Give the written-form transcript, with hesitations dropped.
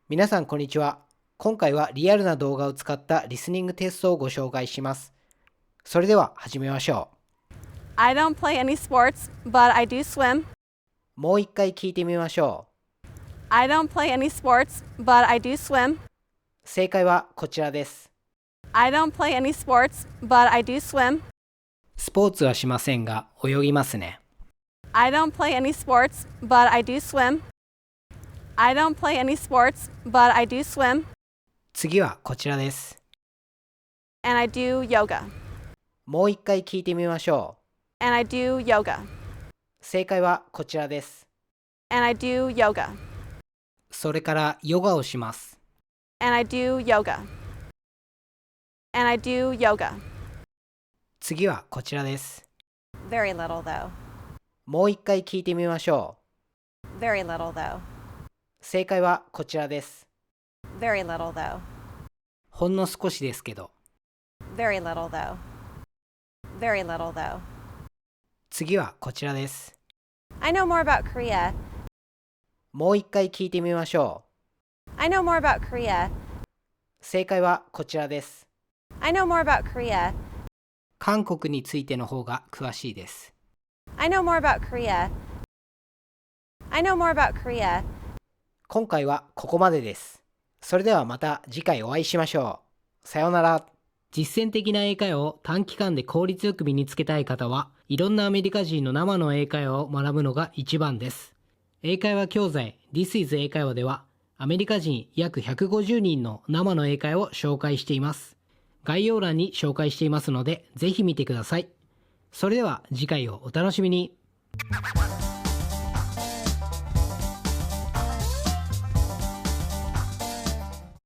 皆さんこんにちは。今回はリアルな動画を使ったリスニングテストをご紹介します。それでは始めましょう。I don't play any sports, but I do swim. もう一回聞いてみましょう。I don't play any sports, but I do swim. 正解はこちらです。I don't play any sports, but I do swim. スポーツはしませんが泳ぎますね。I don't play any sports, but I do swim. I don't play any sports, but I do swim. 次はこちらです。And I do yoga. もう一回聞いてみましょう。 And I do yoga. 正解はこちらです。 And I do yoga. それからヨガをします。 And I do yoga. And I do yoga. 次はこちらです。 Very little though. もう一回聞いてみましょう。 Very little though. 正解はこちらです。 Very little though. ほんの少しですけど。 Very little though. Very little though. 次はこちらです。 I know more about Korea. もう一回聞いてみましょう。 I know more about Korea. 正解はこちらです。 I know more about Korea. 韓国についての方が詳しいです。 I know more about Korea. I know more about Korea. 今回はここまでです。それではまた次回お会いしましょう。さようなら。実践的な英会話を短期間で効率よく身につけたい方は、いろんなアメリカ人の生の英会話を学ぶのが一番です。英会話教材 This is 英会話では、アメリカ人約150人の生の英会話を紹介しています。概要欄に紹介していますので、ぜひ見てください。それでは次回をお楽しみに。